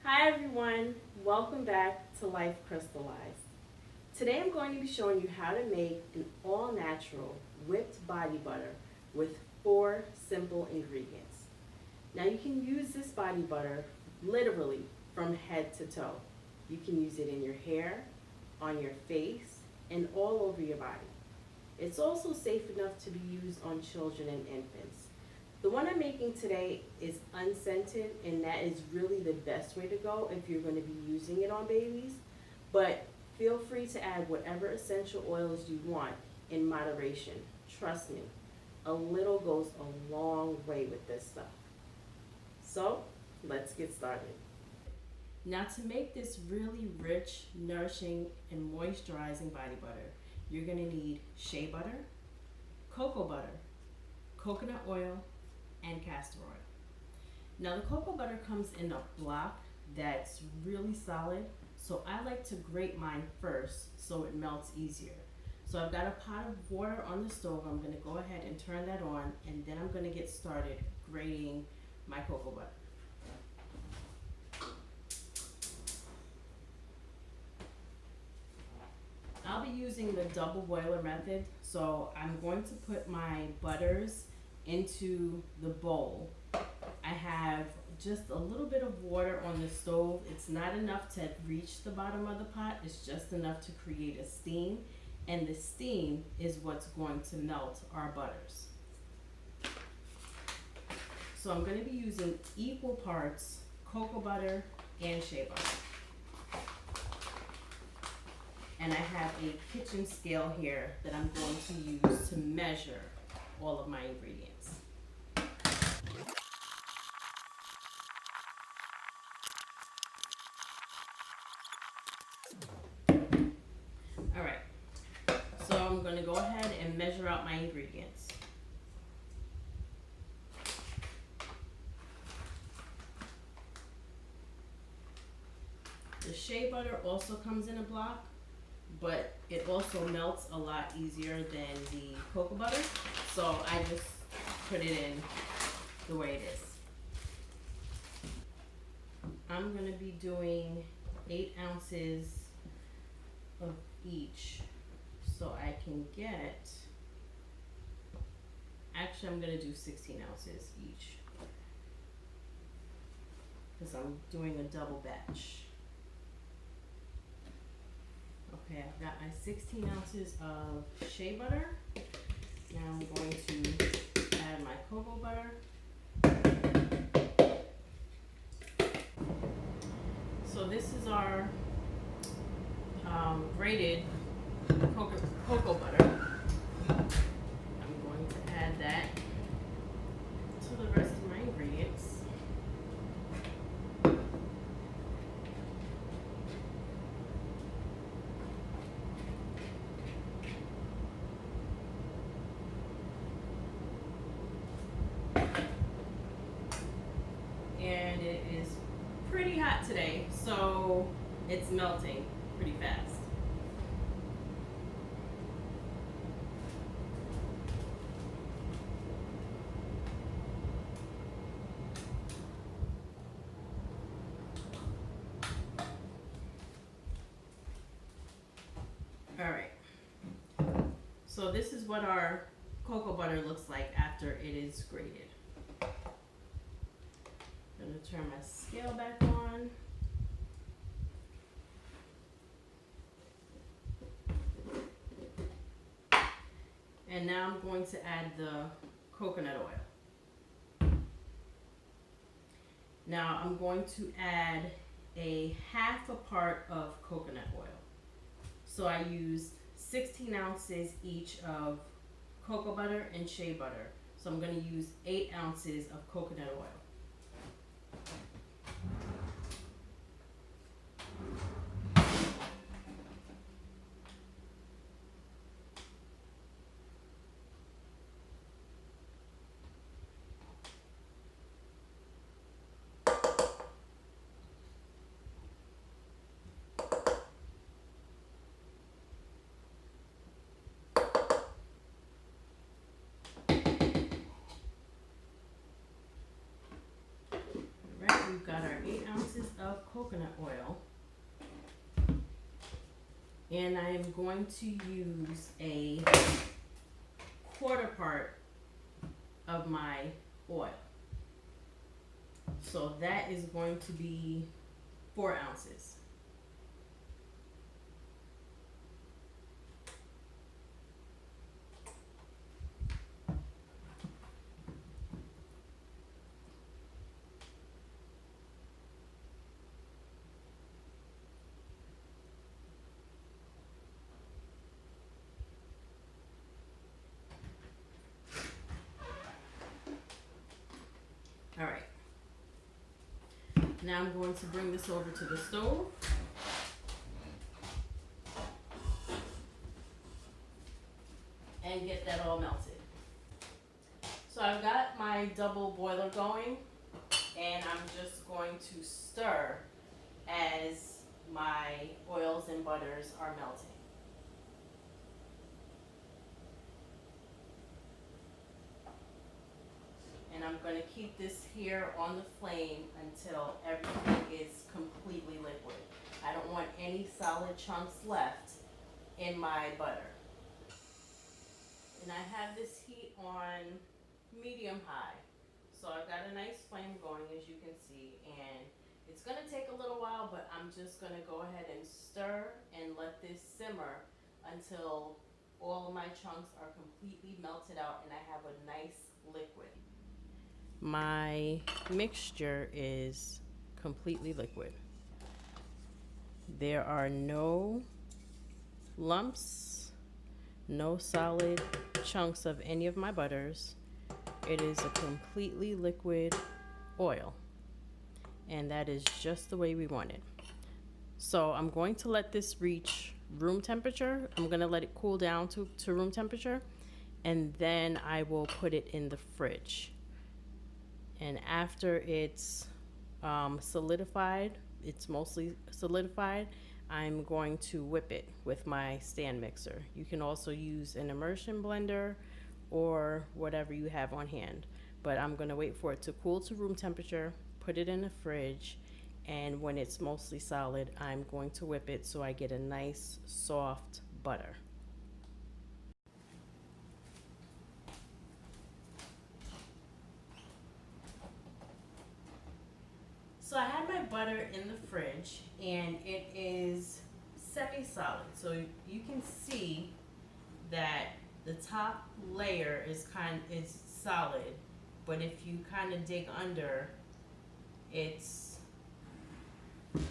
Hi everyone, welcome back to Life Crystallized. Today I'm going to be showing you how to make an all-natural whipped body butter with 4 simple ingredients. Now you can use this body butter literally from head to toe. You can use it in your hair, on your face, and all over your body. It's also safe enough to be used on children and infants. The one I'm making today is unscented, and that is really the best way to go if you're going to be using it on babies. But feel free to add whatever essential oils you want in moderation. Trust me, a little goes a long way with this stuff. So let's get started. Now to make this really rich, nourishing, and moisturizing body butter, you're going to need shea butter, cocoa butter, coconut oil, and castor oil. Now the cocoa butter comes in a block that's really solid, so I like to grate mine first so it melts easier. So I've got a pot of water on the stove. I'm going to go ahead and turn that on, and then I'm going to get started grating my cocoa butter. I'll be using the double boiler method, so I'm going to put my butters into the bowl. I have just a little bit of water on the stove. It's not enough to reach the bottom of the pot. It's just enough to create a steam, and the steam is what's going to melt our butters. So I'm going to be using equal parts cocoa butter and shea butter. And I have a kitchen scale here that I'm going to use to measure all of my ingredients. All right, so I'm going to go ahead and measure out my ingredients. The shea butter also comes in a block, but it also melts a lot easier than the cocoa butter, so I just put it in the way it is. I'm going to be doing 8 ounces of each, so I can get, actually I'm going to do 16 ounces each because I'm doing a double batch. Okay, I've got my 16 ounces of shea butter. Now I'm going to add my cocoa butter. So this is our grated cocoa butter. I'm going to add that to the rest of my ingredients. And it is pretty hot today, so it's melting pretty fast. All right, so this is what our cocoa butter looks like after it is grated. I'm going to turn my scale back on. And now I'm going to add the coconut oil. Now I'm going to add a half a part of coconut oil. So I used 16 ounces each of cocoa butter and shea butter. So I'm going to use 8 ounces of coconut oil. we've got our 8 ounces of coconut oil. And I am going to use a quarter part of my oil. So that is going to be 4 ounces. All right. Now I'm going to bring this over to the stove. And get that all melted. So I've got my double boiler going, and I'm just going to stir as my oils and butters are melting. And I'm going to keep this here on the flame until everything is completely liquid. I don't want any solid chunks left in my butter. And I have this heat on medium high. So I've got a nice flame going, as you can see, and it's going to take a little while, but I'm just going to go ahead and stir and let this simmer until all of my chunks are completely melted out and I have a nice liquid. My mixture is completely liquid. There are no lumps, no solid chunks of any of my butters. It is a completely liquid oil, and that is just the way we want it. So I'm going to let this reach room temperature. I'm going to let it cool down to room temperature, and then I will put it in the fridge. And after it's solidified, it's mostly solidified, I'm going to whip it with my stand mixer. You can also use an immersion blender or whatever you have on hand. But I'm going to wait for it to cool to room temperature, put it in the fridge, and when it's mostly solid, I'm going to whip it so I get a nice soft butter. So I had my butter in the fridge, and it is semi-solid. So you can see that the top layer is solid, but if you kind of dig under, it's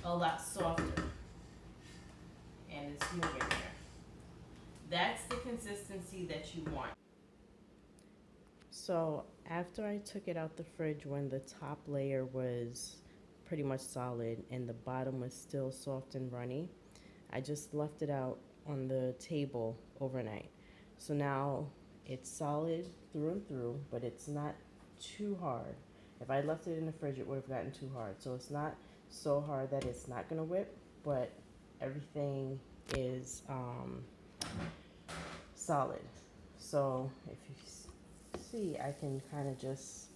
a lot softer, and it's moving there. That's the consistency that you want. So after I took it out the fridge, when the top layer was pretty much solid and the bottom was still soft and runny, I just left it out on the table overnight. So now it's solid through and through, but it's not too hard. If I left it in the fridge, it would have gotten too hard. So it's not so hard that it's not gonna whip, but everything is solid. So if you see, I can kind of just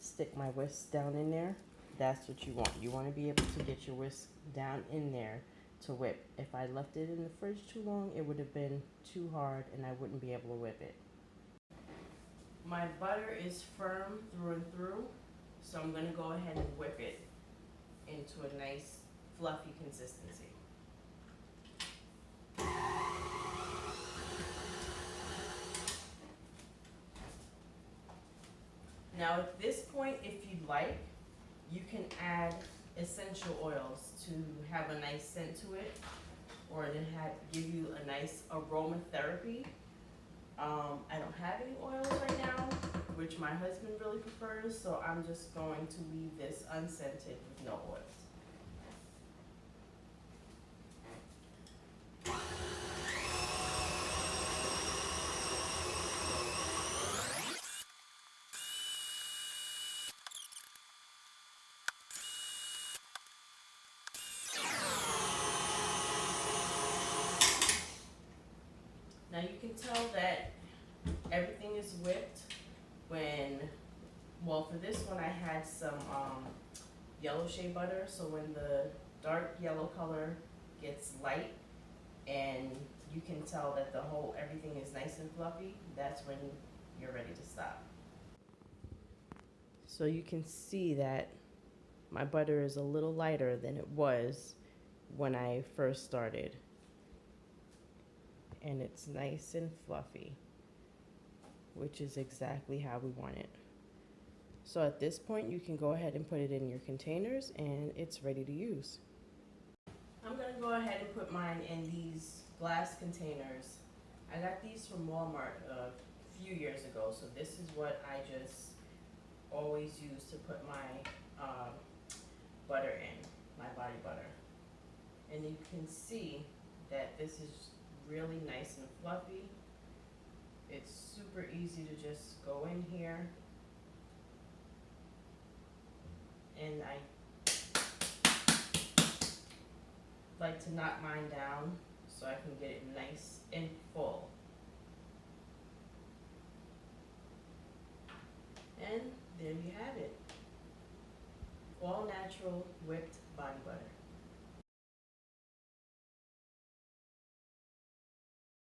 stick my whisk down in there. That's what you want. You want to be able to get your whisk down in there to whip. If I left it in the fridge too long, it would have been too hard and I wouldn't be able to whip it. My butter is firm through and through, so I'm going to go ahead and whip it into a nice fluffy consistency. Now at this point, if you'd like, you can add essential oils to have a nice scent to it, or to give you a nice aromatherapy. I don't have any oils right now, which my husband really prefers, so I'm just going to leave this unscented with no oils. Now you can tell that everything is whipped when, well, for this one I had some yellow shea butter, so when the dark yellow color gets light and you can tell that everything is nice and fluffy, that's when you're ready to stop. So you can see that my butter is a little lighter than it was when I first started. And it's nice and fluffy, which is exactly how we want it. So at this point, you can go ahead and put it in your containers and it's ready to use. I'm gonna go ahead and put mine in these glass containers. I got these from Walmart a few years ago, so this is what I just always use to put my butter in, my body butter. And you can see that this is really nice and fluffy. It's super easy to just go in here, and I like to knock mine down so I can get it nice and full. And there you have it. All natural whipped body butter.